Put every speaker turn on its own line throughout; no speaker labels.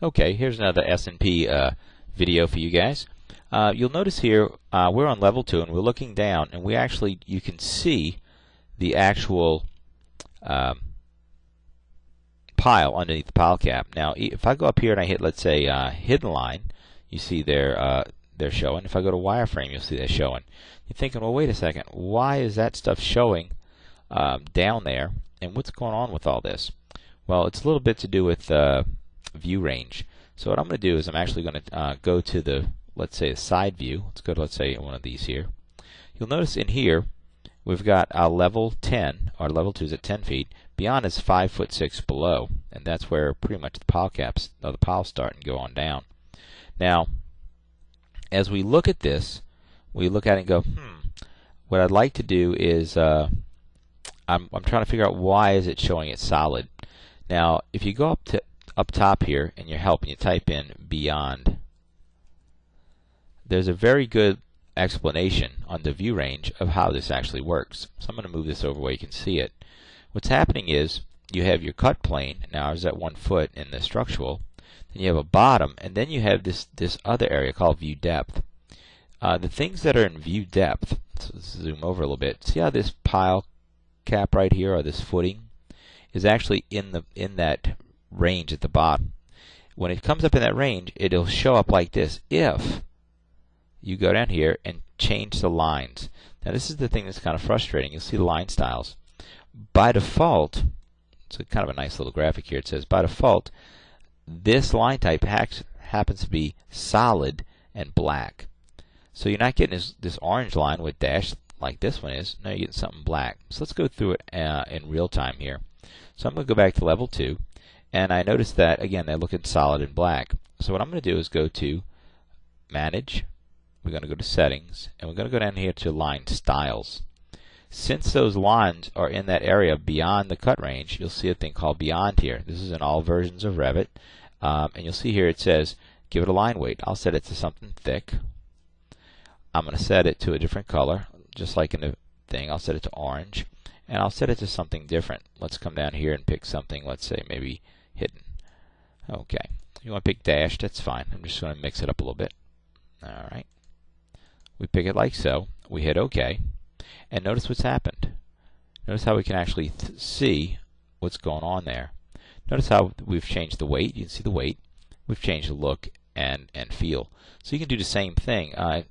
Okay, here's another S&P video for you guys. You'll notice here we're on level 2 and we're looking down, and you can see the actual pile underneath the pile cap. Now if I go up here and I hit, let's say, hidden line, you see they're showing. If I go to wireframe, you'll see they're showing. You're thinking, well, wait a second, why is that stuff showing down there, and what's going on with all this? Well, it's a little bit to do with view range. So what I'm going to do is I'm actually going to go to the, let's say, a side view. Let's go to, let's say, one of these here. You'll notice in here we've got our level 10, our level 2 is at 10 feet. Beyond is 5'6" below, and that's where pretty much the pile caps, or the piles start and go on down. Now, as we look at this, we look at it and go, what I'd like to do is I'm trying to figure out why is it showing it solid. Now, if you go up top here in your help and you type in beyond, there's a very good explanation on the view range of how this actually works. So I'm going to move this over where you can see it. What's happening is you have your cut plane. Now I was at 1 foot in the structural. Then you have a bottom, and then you have this other area called view depth. The things that are in view depth, so let's zoom over a little bit. See how this pile cap right here, or this footing, is actually in that range at the bottom. When it comes up in that range, it'll show up like this if you go down here and change the lines. Now this is the thing that's kind of frustrating. You'll see the line styles. By default, it's kind of a nice little graphic here. It says by default this line type happens to be solid and black. So you're not getting this orange line with dash like this one is. Now you're getting something black. So let's go through it in real time here. So I'm going to go back to level 2, and I notice that again they're looking solid and black. So what I'm going to do is go to Manage, we're going to go to Settings, and we're going to go down here to Line Styles. Since those lines are in that area beyond the cut range, you'll see a thing called Beyond here. This is in all versions of Revit, and you'll see here it says give it a line weight. I'll set it to something thick. I'm going to set it to a different color, just like in the thing. I'll set it to orange, and I'll set it to something different. Let's come down here and pick something, let's say maybe hidden. Okay, you want to pick dash, that's fine. I'm just going to mix it up a little bit. Alright, we pick it like so, we hit OK, and notice what's happened. Notice how we can actually see what's going on there. Notice how we've changed the weight. You can see the weight. We've changed the look and feel. So you can do the same thing. A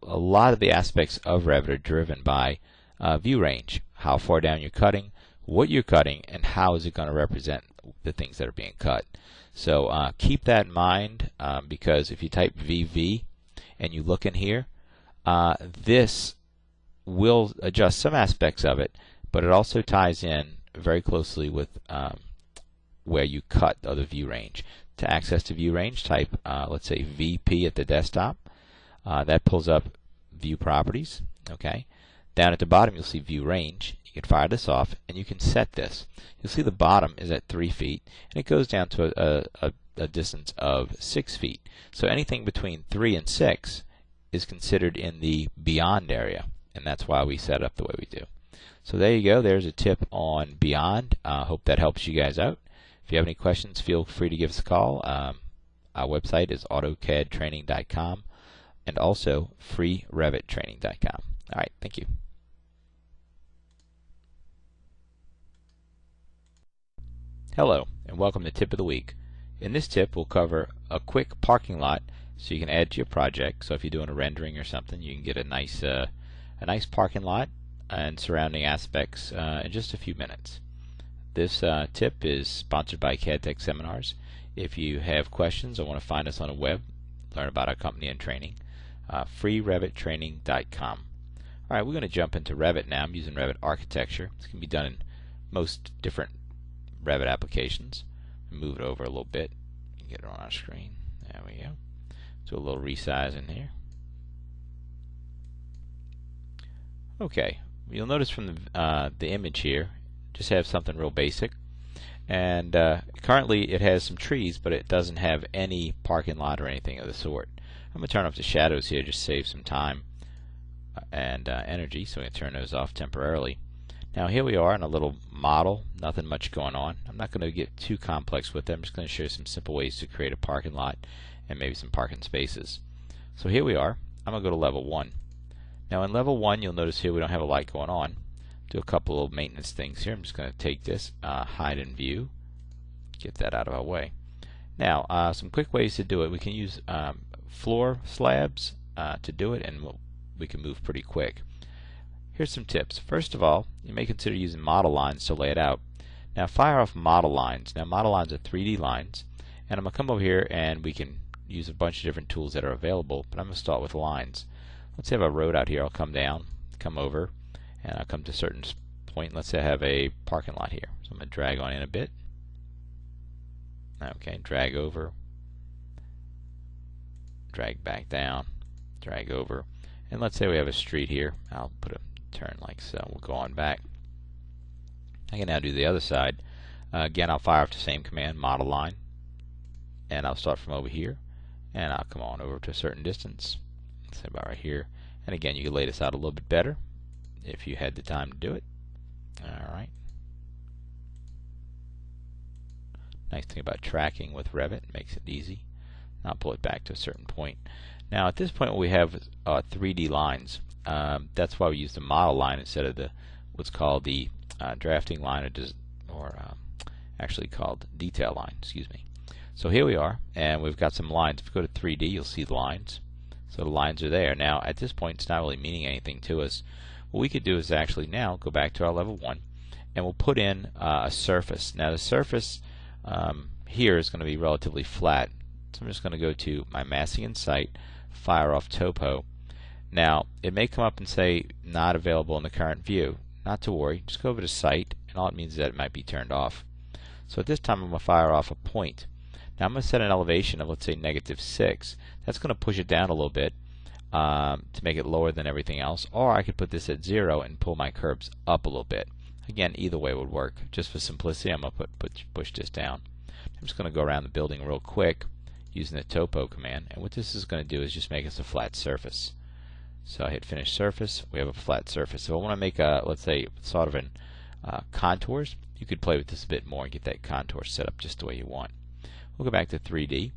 lot of the aspects of Revit are driven by view range. How far down you're cutting, what you're cutting, and how is it going to represent the things that are being cut. So keep that in mind, because if you type VV and you look in here, this will adjust some aspects of it, but it also ties in very closely with where you cut the view range. To access the view range, type let's say VP at the desktop. That pulls up view properties. Okay. Down at the bottom you'll see view range. You can fire this off and you can set this. You'll see the bottom is at 3 feet and it goes down to a distance of 6 feet. So anything between 3 and 6 is considered in the beyond area, and that's why we set up the way we do. So there you go. There's a tip on beyond. Hope that helps you guys out. If you have any questions, feel free to give us a call. Our website is AutoCADtraining.com and also freerevittraining.com. All right, thank you. Hello, and welcome to Tip of the Week. In this tip, we'll cover a quick parking lot so you can add to your project. So if you're doing a rendering or something, you can get a nice parking lot and surrounding aspects in just a few minutes. This tip is sponsored by CADtech Seminars. If you have questions or want to find us on the web, learn about our company and training, freerevittraining.com. All right, we're going to jump into Revit now. I'm using Revit Architecture. This can be done in most different Revit applications. Move it over a little bit. Get it on our screen. There we go. Do a little resize in here. Okay, you'll notice from the image here, just have something real basic, and currently it has some trees, but it doesn't have any parking lot or anything of the sort. I'm going to turn off the shadows here, just save some time and energy, so I'm going to turn those off temporarily. Now here we are in a little model, nothing much going on. I'm not going to get too complex with it. I'm just going to show you some simple ways to create a parking lot and maybe some parking spaces. So here we are. I'm going to go to level 1. Now in level 1 you'll notice here we don't have a light going on. Do a couple of maintenance things here. I'm just going to take this, hide in view, get that out of our way. Now some quick ways to do it. We can use floor slabs to do it, and we can move pretty quick. Here's some tips. First of all, you may consider using model lines to lay it out. Now fire off model lines. Now model lines are 3D lines, and I'm going to come over here and we can use a bunch of different tools that are available, but I'm going to start with lines. Let's say I have a road out here. I'll come down, come over, and I'll come to a certain point. Let's say I have a parking lot here. So I'm going to drag on in a bit. Okay, drag over, drag back down, drag over, and let's say we have a street here. I'll put a turn like so. We'll go on back. I can now do the other side. Again, I'll fire off the same command, model line, and I'll start from over here, and I'll come on over to a certain distance. Let's say about right here. And again, you can lay this out a little bit better if you had the time to do it. Alright. Nice thing about tracking with Revit, it makes it easy. I'll pull it back to a certain point. Now at this point what we have 3D lines. That's why we use the model line instead of the what's called the drafting line, or actually called detail line, excuse me. So here we are, and we've got some lines. If you go to 3D you'll see the lines. So the lines are there. Now at this point it's not really meaning anything to us. What we could do is actually now go back to our level 1, and we'll put in a surface. Now the surface here is going to be relatively flat, so I'm just going to go to my massing and site, fire off Topo. Now it may come up and say not available in the current view. Not to worry, just go over to site, and all it means is that it might be turned off. So at this time I'm going to fire off a point. Now I'm going to set an elevation of, let's say, -6. That's going to push it down a little bit to make it lower than everything else, or I could put this at 0 and pull my curves up a little bit. Again, either way would work. Just for simplicity, I'm going to push this down. I'm just going to go around the building real quick using the Topo command, and what this is going to do is just make us a flat surface. So I hit finish surface, we have a flat surface. So I want to make a, let's say, sort of an contours. You could play with this a bit more and get that contour set up just the way you want. We'll go back to 3D.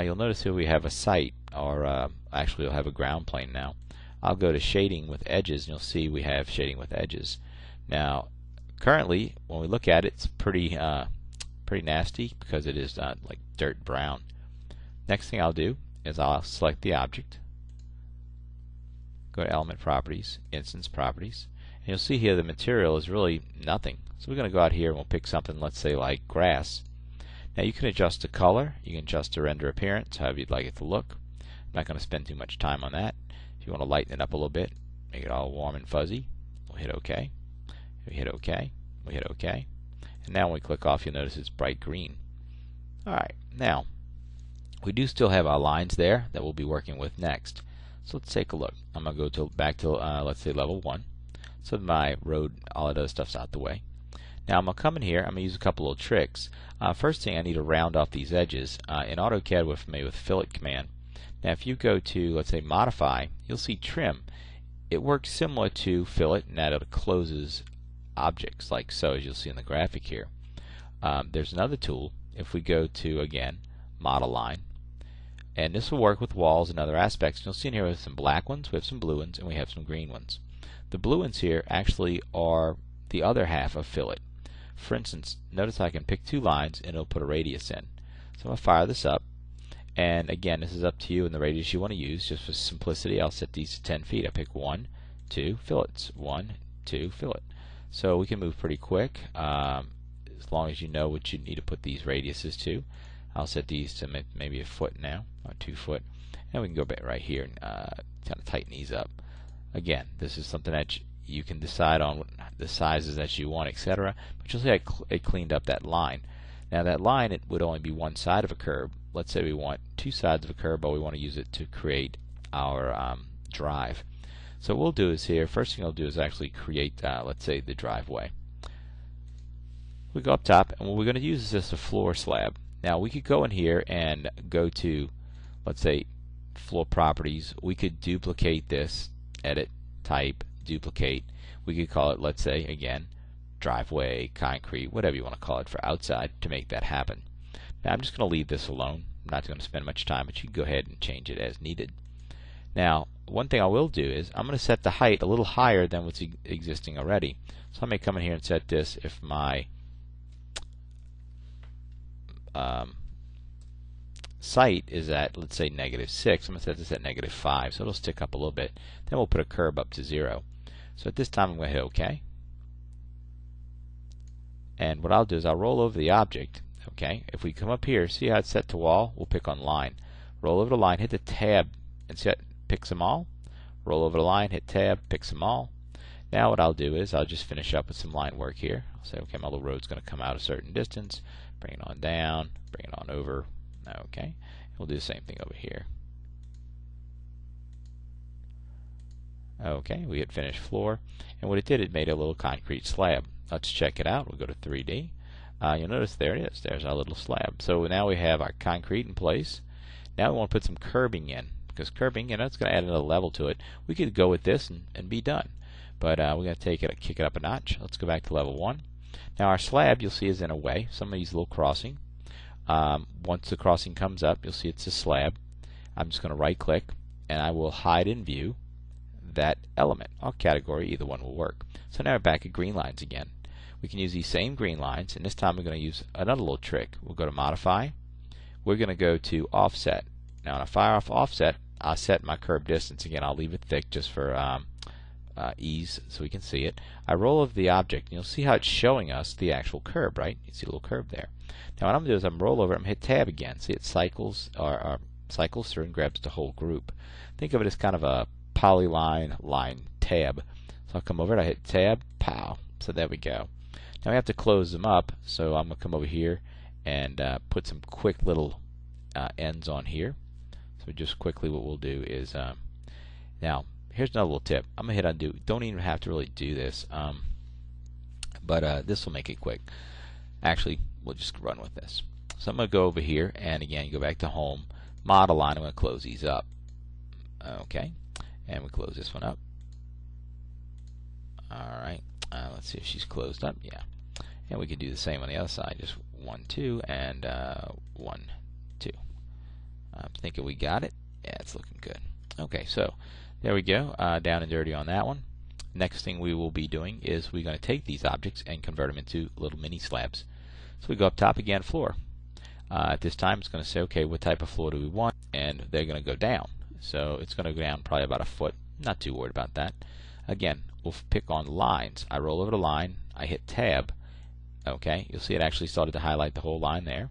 You'll notice here we have a site, or actually we'll have a ground plane now. I'll go to shading with edges, and you'll see we have shading with edges. Now currently when we look at it, it's pretty nasty because it is like dirt brown. Next thing I'll do is I'll select the object, go to element properties, instance properties, and you'll see here the material is really nothing. So we're going to go out here and we'll pick something, let's say like grass. Now you can adjust the color, you can adjust the render appearance, however you'd like it to look. I'm not going to spend too much time on that. If you want to lighten it up a little bit, make it all warm and fuzzy, we'll hit OK. We hit OK, we hit OK, and now when we click off you'll notice it's bright green. Alright, now we do still have our lines there that we'll be working with next. So let's take a look. I'm going to go back to let's say level 1. So my road, all that other stuff's out the way. Now I'm going to come in here, I'm going to use a couple of tricks. First thing, I need to round off these edges. In AutoCAD we're familiar with fillet command. Now if you go to, let's say, modify, you'll see trim. It works similar to fillet in that it closes objects like so, as you'll see in the graphic here. There's another tool. If we go to, again, model line, and this will work with walls and other aspects. You'll see in here we have some black ones, we have some blue ones, and we have some green ones. The blue ones here actually are the other half of fillet. For instance, notice I can pick 2 lines and it'll put a radius in. So I'm going to fire this up, and again this is up to you and the radius you want to use. Just for simplicity I'll set these to 10 feet. I pick 1, 2 fillets, 1, 2 fillet. So we can move pretty quick as long as you know what you need to put these radiuses to. I'll set these to maybe a foot now, or 2 foot, and we can go back right here and kind of tighten these up. Again, this is something that you can decide on the sizes that you want, etc. But you'll see I cleaned up that line. Now that line, it would only be one side of a curb. Let's say we want 2 sides of a curb, but we want to use it to create our drive. So what we'll do is here, first thing I'll do is actually create, let's say, the driveway. We go up top, and what we're going to use is just a floor slab. Now we could go in here and go to, let's say, floor properties. We could duplicate this, edit, type, duplicate. We could call it, let's say, again, driveway, concrete, whatever you want to call it for outside to make that happen. Now I'm just going to leave this alone. I'm not going to spend much time, but you can go ahead and change it as needed. Now, one thing I will do is I'm going to set the height a little higher than what's existing already. So I may come in here and set this if my site is at, let's say, -6. I'm going to set this at -5, so it'll stick up a little bit. Then we'll put a curb up to 0. So at this time I'm going to hit OK. And what I'll do is I'll roll over the object. Okay, if we come up here, see how it's set to wall? We'll pick on line. Roll over the line, hit the tab, and see how it picks them all. Roll over the line, hit tab, picks them all. Now what I'll do is I'll just finish up with some line work here. I'll say, okay, my little road's going to come out a certain distance. Bring it on down, bring it on over. Okay, we'll do the same thing over here. Okay, we hit finish floor, and what it did, it made a little concrete slab. Let's check it out. We'll go to 3D. You'll notice there it is. There's our little slab. So now we have our concrete in place. Now we want to put some curbing in, because curbing, it's going to add another level to it. We could go with this and be done, but we're going to kick it up a notch. Let's go back to level 1. Now our slab, you'll see, is in a way. Some of these little crossing. Once the crossing comes up, you'll see it's a slab. I'm just going to right click, and I will hide in view that element or category. Either one will work. So now we're back at green lines again. We can use these same green lines, and this time we're going to use another little trick. We'll go to modify. We're going to go to offset. Now, when I fire off offset, I'll set my curb distance. Again, I'll leave it thick just for ease so we can see it. I roll over the object, and you'll see how it's showing us the actual curb, right? You see a little curb there. Now, what I'm going to do is I'm roll over it, I'm going to hit tab again. See, it cycles through and grabs the whole group. Think of it as kind of a polyline line tab. So I'll come over it, I hit tab, pow. So there we go. Now we have to close them up, so I'm going to come over here and put some quick little ends on here. So just quickly what we'll do is, now here's another little tip. I'm going to hit undo. Don't even have to really do this, but this will make it quick. Actually, we'll just run with this. So I'm going to go over here, and again, you go back to home, model line. I'm going to close these up. Okay, and we close this one up. Alright, let's see if she's closed up. Yeah. And we can do the same on the other side, just 1, 2, and 1, 2. I'm thinking we got it. Yeah, it's looking good. Okay, so there we go, down and dirty on that one. Next thing we will be doing is we're going to take these objects and convert them into little mini slabs. So we go up top again, floor. At this time it's going to say, okay, what type of floor do we want? And they're going to go down. So it's going to go down probably about a foot. Not too worried about that. Again, we'll pick on lines. I roll over the line, I hit tab. Okay, you'll see it actually started to highlight the whole line there.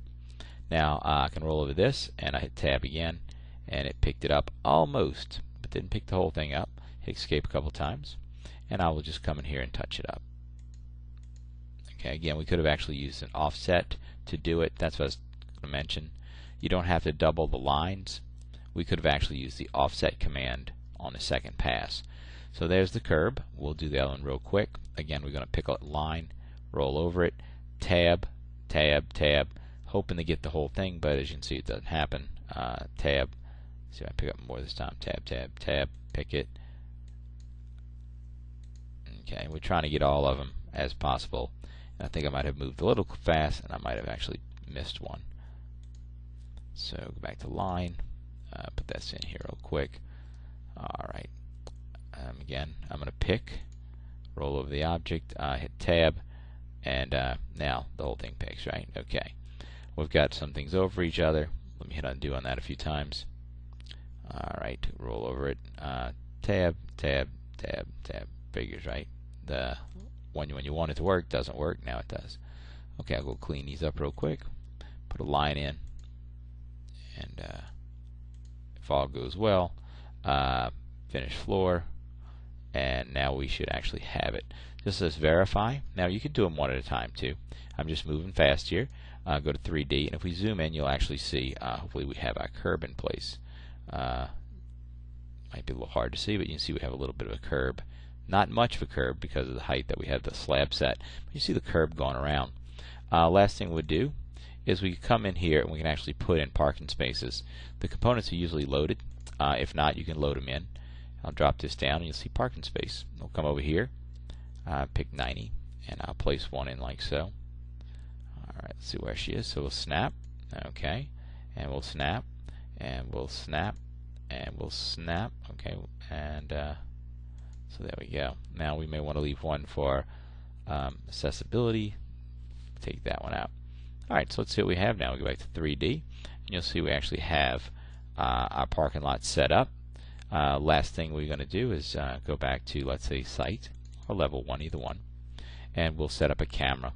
Now I can roll over this, and I hit tab again, and it picked it up almost, but didn't pick the whole thing up. Hit escape a couple times, and I will just come in here and touch it up. Okay, again, we could have actually used an offset to do it. That's what I was going to mention. You don't have to double the lines. We could have actually used the offset command on the second pass. So there's the curb. We'll do the other one real quick. Again, we're going to pick a line, roll over it, tab, tab, tab, hoping to get the whole thing, but as you can see, it doesn't happen. Tab. See if I pick up more this time. Tab, tab, tab, pick it. Okay, we're trying to get all of them as possible. And I think I might have moved a little fast, and I might have actually missed one. So go back to line. Put this in here real quick. Alright. Again, I'm going to pick, roll over the object, hit tab, and now the whole thing picks, right? Okay. We've got some things over each other. Let me hit undo on that a few times. Alright, roll over it. Tab, tab, tab, tab. Figures, right? The when you want it to work, doesn't work. Now it does. Okay, I'll go clean these up real quick. Put a line in. And if all goes well, finish floor. And now we should actually have it. This says verify. Now you could do them one at a time too. I'm just moving fast here. Go to 3D, and if we zoom in, you'll actually see, hopefully we have our curb in place. Might be a little hard to see, but you can see we have a little bit of a curb. Not much of a curb because of the height that we have the slab set. But you see the curb going around. Last thing we'd do is we come in here and we can actually put in parking spaces. The components are usually loaded. If not, you can load them in. I'll drop this down and you'll see parking space. We'll come over here, pick 90, and I'll place one in like so. Alright, let's see where she is. So we'll snap, okay, and we'll snap, and we'll snap, and we'll snap, okay, and so there we go. Now we may want to leave one for accessibility. Take that one out. Alright, so let's see what we have now. We'll go back to 3D, and you'll see we actually have our parking lot set up. Last thing we're going to do is go back to, let's say, Site, or Level 1, either one, and we'll set up a camera.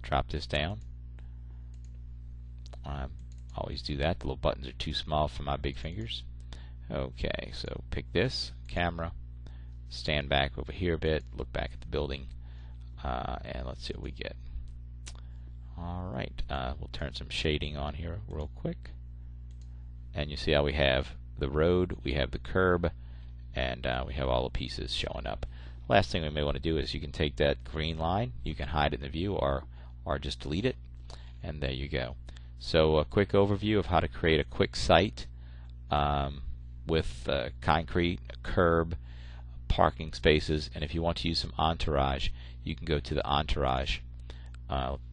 Drop this down. Always do that. The little buttons are too small for my big fingers. Okay, so pick this, camera, stand back over here a bit, look back at the building, and let's see what we get. Alright, we'll turn some shading on here real quick. And you see how we have the road, we have the curb, and we have all the pieces showing up. Last thing we may want to do is you can take that green line, you can hide it in the view or just delete it, and there you go. So a quick overview of how to create a quick site with concrete, a curb, parking spaces, and if you want to use some entourage, you can go to the entourage.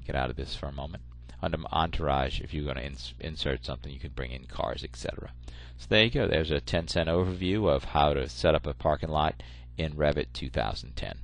Get out of this for a moment. Under entourage, if you're going to insert something, you can bring in cars, etc. So there you go. There's a 10-cent overview of how to set up a parking lot in Revit 2010.